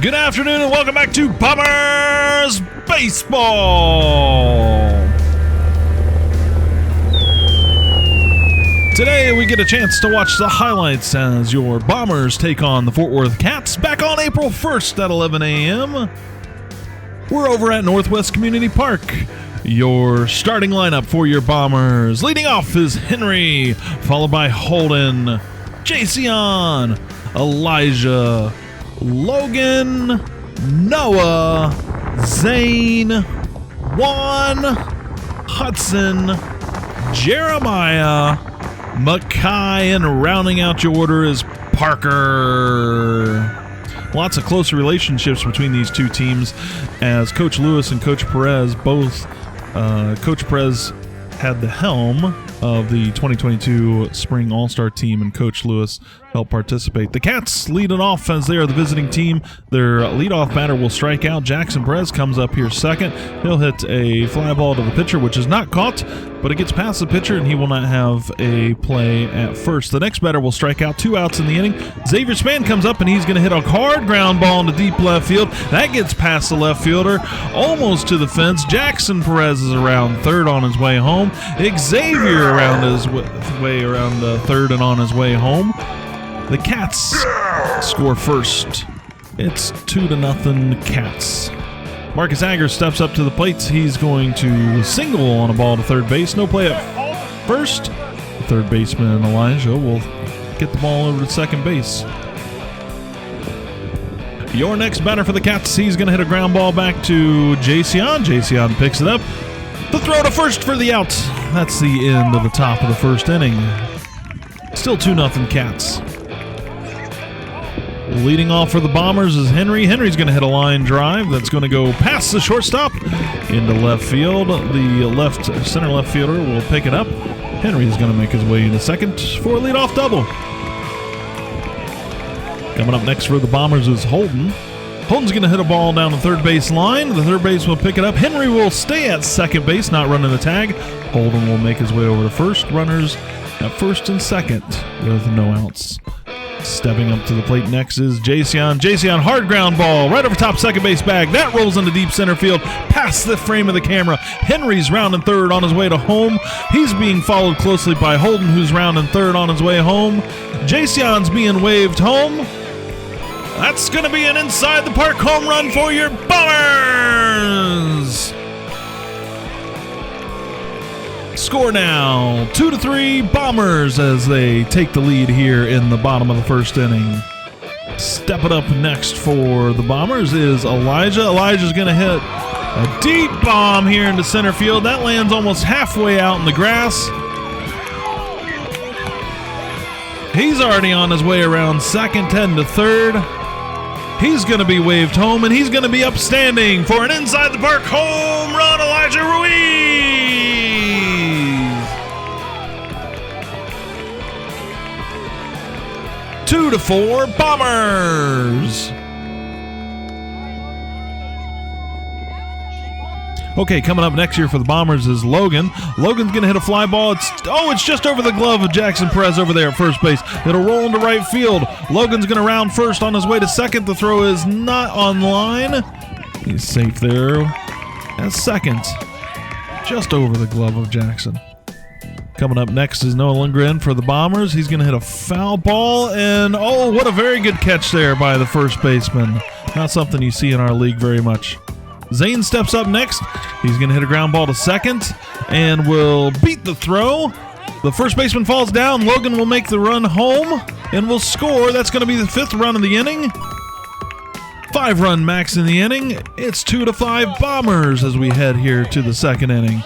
Good afternoon and welcome back to Bombers Baseball. Today we get a chance to watch the highlights as your Bombers take on the Fort Worth Cats back on April 1st at 11 a.m. We're over at Northwest Community Park. Your starting lineup for your Bombers. Leading off is Henry, followed by Holden, Jason, Elijah, Logan, Noah, Zane, Juan, Hudson, Jeremiah, Mackay, and rounding out your order is Parker. Lots of close relationships between these two teams as Coach Lewis and Coach Perez both, Coach Perez had the helm of the 2022 Spring All-Star team, and Coach Lewis helped participate. The Cats lead it off as they are the visiting team. Their leadoff batter will strike out. Jackson Perez comes up here second. He'll hit a fly ball to the pitcher, which is not caught, but it gets past the pitcher, and he will not have a play at first. The next batter will strike out. 2 outs in the inning. Xavier Spann comes up, and he's going to hit a hard ground ball into deep left field. That gets past the left fielder, almost to the fence. Jackson Perez is around third on his way home. Xavier around his way around third and on his way home. The Cats score first. It's 2-0 Cats. Marcus Agger steps up to the plate. He's going to single on a ball to third base. No play at first. The third baseman, Elijah, will get the ball over to second base. Your next batter for the Cats, he's going to hit a ground ball back to Jason. Jason picks it up. The throw to first for the out. That's the end of the top of the first inning. Still 2-0 Cats. Leading off for the Bombers is Henry. Henry's going to hit a line drive that's going to go past the shortstop into left field. The center left fielder will pick it up. Henry's going to make his way into second for a leadoff double. Coming up next for the Bombers is Holden. Holden's going to hit a ball down the third base line. The third base will pick it up. Henry will stay at second base, not running the tag. Holden will make his way over to first. Runners at first and second with no outs. Stepping up to the plate next is Jason. Jason, hard ground ball right over top second base bag. That rolls into deep center field past the frame of the camera. Henry's rounding third on his way to home. He's being followed closely by Holden, who's rounding third on his way home. Jason's being waved home. That's going to be an inside the park home run for your Bombers. Score now 2-3 Bombers as they take the lead here in the bottom of the first inning. Stepping up next for the Bombers is Elijah. Elijah's going to hit a deep bomb here into center field. That lands almost halfway out in the grass. He's already on his way around second, 10 to third. He's going to be waved home, and he's going to be upstanding for an inside the park home run, Elijah Ruiz. 2-4 Bombers. Okay, coming up next year for the Bombers is Logan. Logan's going to hit a fly ball. It's just over the glove of Jackson Perez over there at first base. It'll roll into right field. Logan's going to round first on his way to second. The throw is not on line. He's safe there at second. Just over the glove of Jackson. Coming up next is Noah Lindgren for the Bombers. He's going to hit a foul ball, and what a very good catch there by the first baseman. Not something you see in our league very much. Zane steps up next. He's going to hit a ground ball to second and will beat the throw. The first baseman falls down. Logan will make the run home and will score. That's going to be the 5th run of the inning. 5-run max in the inning. It's 2-5 Bombers as we head here to the second inning.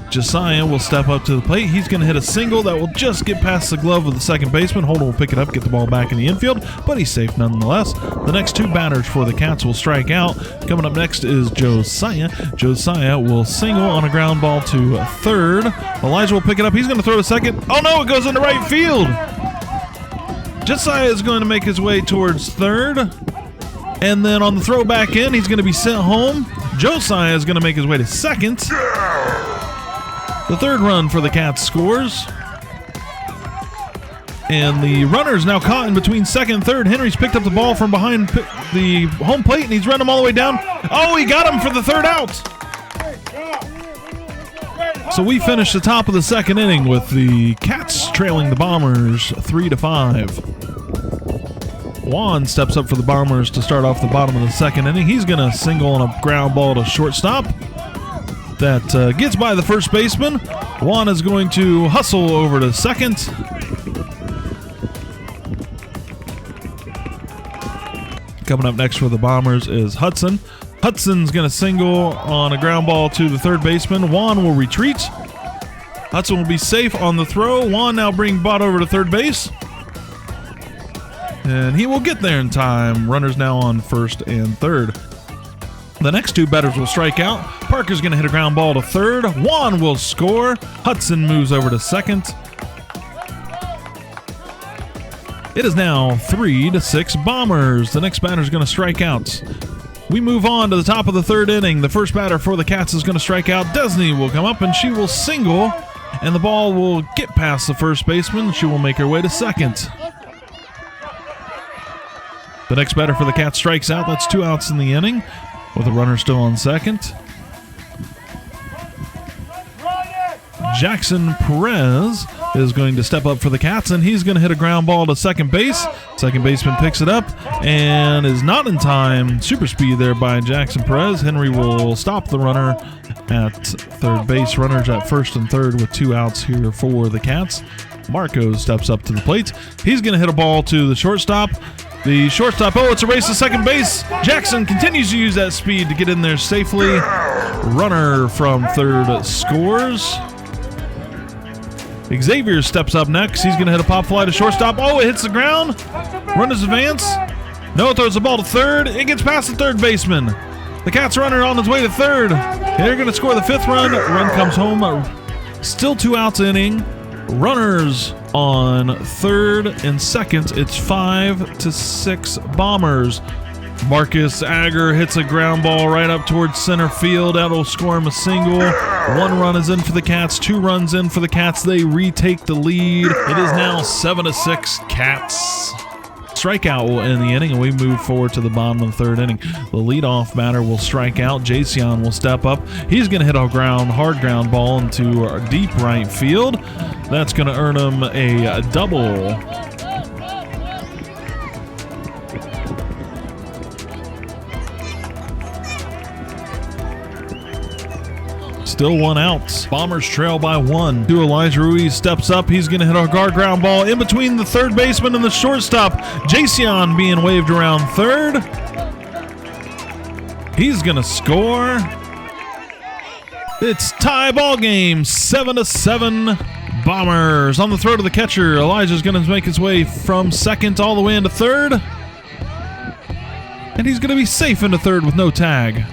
Josiah will step up to the plate. He's going to hit a single that will just get past the glove of the second baseman. Holden will pick it up, get the ball back in the infield, but he's safe nonetheless. The next 2 batters for the Cats will strike out. Coming up next is Josiah. Josiah will single on a ground ball to third. Elijah will pick it up. He's going to throw to second. Oh no, it goes into right field. Josiah is going to make his way towards third. And then on the throw back in, he's going to be sent home. Josiah is going to make his way to second. The third run for the Cats scores. And the runner's now caught in between second and third. Henry's picked up the ball from behind the home plate, and he's run him all the way down. Oh, he got him for the third out. So we finish the top of the second inning with the Cats trailing the Bombers 3-5. Juan steps up for the Bombers to start off the bottom of the second inning. He's going to single on a ground ball to shortstop. That gets by the first baseman. Juan is going to hustle over to second. Coming up next for the Bombers is Hudson. Hudson's going to single on a ground ball to the third baseman. Juan will retreat. Hudson will be safe on the throw. Juan now bring Bott over to third base. And he will get there in time. Runners now on first and third. The next two batters will strike out. Parker's going to hit a ground ball to third. Juan will score. Hudson moves over to second. It is now 3-6 Bombers. The next batter is going to strike out. We move on to the top of the third inning. The first batter for the Cats is going to strike out. Desney will come up and she will single, and the ball will get past the first baseman. She will make her way to second. The next batter for the Cats strikes out. That's 2 outs in the inning with the runner still on second. Jackson Perez is going to step up for the Cats, and he's going to hit a ground ball to second base. Second baseman picks it up and is not in time. Super speed there by Jackson Perez. Henry will stop the runner at third base. Runners at first and third with 2 outs here for the Cats. Marco steps up to the plate. He's going to hit a ball to the shortstop. The shortstop, it's a race to second base. Jackson continues to use that speed to get in there safely. Runner from third scores. Xavier steps up next. He's going to hit a pop fly to shortstop. Oh, it hits the ground. Runners advance. No, throws the ball to third. It gets past the third baseman. The Cats runner on his way to third. They're going to score the 5th run. Run comes home. Still 2 outs inning. Runners on third and second. It's 5-6 Bombers. Marcus Agger hits a ground ball right up towards center field. That'll score him a single. 1 run is in for the Cats. 2 runs in for the Cats. They retake the lead. It is now 7-6 Cats. Strikeout will end the inning, and we move forward to the bottom of the third inning. The leadoff batter will strike out. Jason will step up. He's going to hit a hard ground ball into deep right field. That's going to earn him a double. Still 1 out. Bombers trail by 1. Elijah Ruiz steps up. He's going to hit a guard ground ball in between the third baseman and the shortstop. Jason being waved around third. He's going to score. It's tie ball game. 7-7 Bombers. On the throw to the catcher, Elijah's going to make his way from second all the way into third. And he's going to be safe into third with no tag.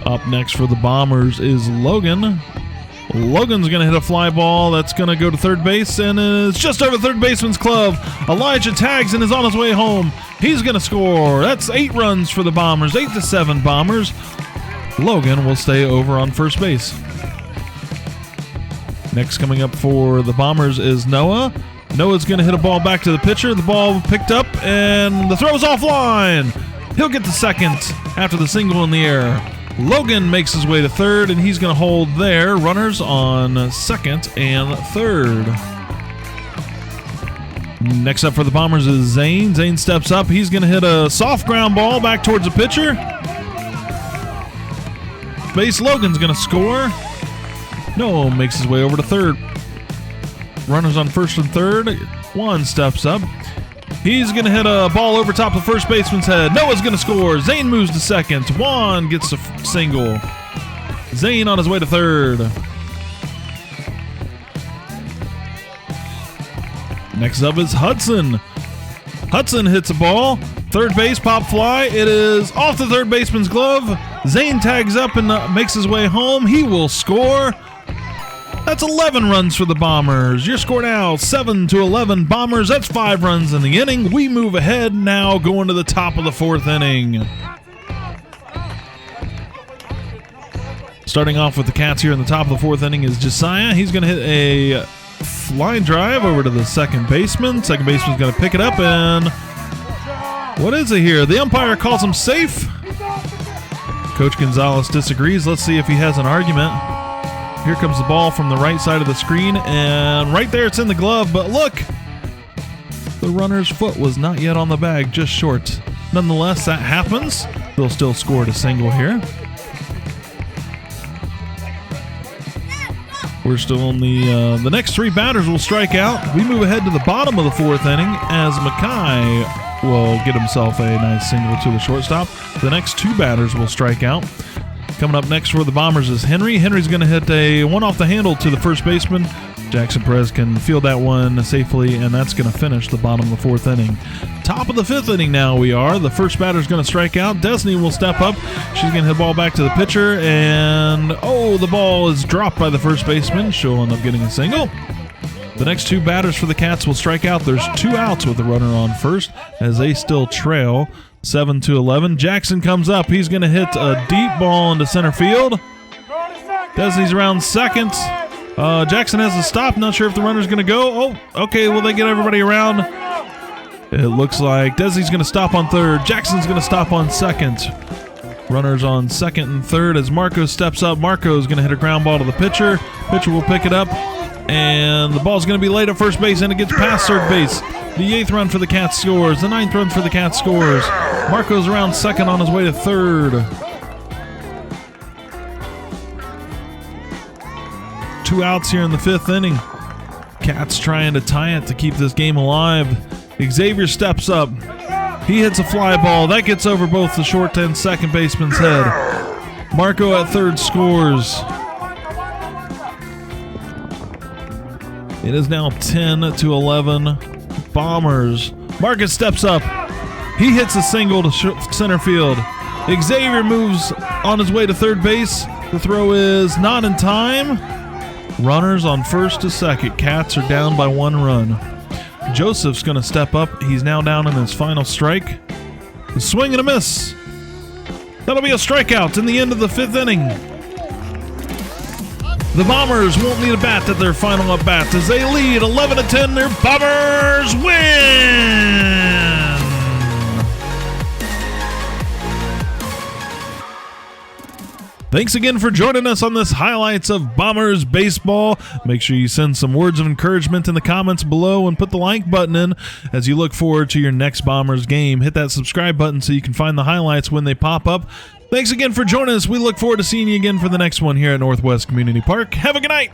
Up next for the Bombers is Logan. Logan's going to hit a fly ball that's going to go to third base, and it's just over third baseman's glove. Elijah tags and is on his way home. He's going to score. That's 8 runs for the Bombers, 8-7 Bombers. Logan will stay over on first base. Next coming up for the Bombers is Noah. Noah's going to hit a ball back to the pitcher. The ball picked up, and the throw is offline. He'll get to second after the single in the air. Logan makes his way to third, and he's going to hold there. Runners on second and third. Next up for the Bombers is Zane. Zane steps up. He's going to hit a soft ground ball back towards the pitcher. Base Logan's going to score. Noah makes his way over to third. Runners on first and third. Juan steps up. He's going to hit a ball over top of first baseman's head. Noah's going to score. Zane moves to second. Juan gets a single. Zane on his way to third. Next up is Hudson. Hudson hits a ball. Third base, pop fly. It is off the third baseman's glove. Zane tags up and makes his way home. He will score. That's 11 runs for the Bombers. Your score now, 7-11 Bombers. That's 5 runs in the inning. We move ahead now, going to the top of the 4th inning. Starting off with the Cats here in the top of the 4th inning is Josiah. He's going to hit a line drive over to the second baseman. Second baseman's going to pick it up, and what is it here? The umpire calls him safe. Coach Gonzalez disagrees. Let's see if he has an argument. Here comes the ball from the right side of the screen, and right there it's in the glove, but look! The runner's foot was not yet on the bag, just short. Nonetheless, that happens. They'll still score a single here. We're still in the next 3 batters will strike out. We move ahead to the bottom of the 4th inning as Mackay will get himself a nice single to the shortstop. The next 2 batters will strike out. Coming up next for the Bombers is Henry. Henry's going to hit a one off the handle to the first baseman. Jackson Perez can field that one safely, and that's going to finish the bottom of the 4th inning. Top of the 5th inning now we are. The first batter's going to strike out. Desney will step up. She's going to hit the ball back to the pitcher, and the ball is dropped by the first baseman. She'll end up getting a single. The next 2 batters for the Cats will strike out. There's 2 outs with the runner on first as they still trail 7-11. Jackson comes up. He's going to hit a deep ball into center field. Desney's around second. Jackson has to stop. Not sure if the runner's going to go. Oh, okay. Will they get everybody around? It looks like Desney's going to stop on third. Jackson's going to stop on second. Runners on second and third as Marco steps up. Marco's going to hit a ground ball to the pitcher. Pitcher will pick it up, and the ball's going to be laid at first base, and it gets past third base. The 8th run for the Cats scores. The 9th run for the Cats scores. Marco's around second on his way to third. 2 outs here in the 5th inning. Cats trying to tie it to keep this game alive. Xavier steps up. He hits a fly ball. That gets over both the short and second baseman's head. Marco at third scores. It is now 10-11. Bombers. Marcus steps up. He hits a single to center field. Xavier moves on his way to third base. The throw is not in time. Runners on first to second. Cats are down by 1 run. Joseph's going to step up. He's now down in his final strike. A swing and a miss. That'll be a strikeout in the end of the 5th inning. The Bombers won't need a bat at their final at bat as they lead 11-10. Their Bombers win! Thanks again for joining us on this highlights of Bombers baseball. Make sure you send some words of encouragement in the comments below and put the like button in as you look forward to your next Bombers game. Hit that subscribe button so you can find the highlights when they pop up. Thanks again for joining us. We look forward to seeing you again for the next one here at Northwest Community Park. Have a good night.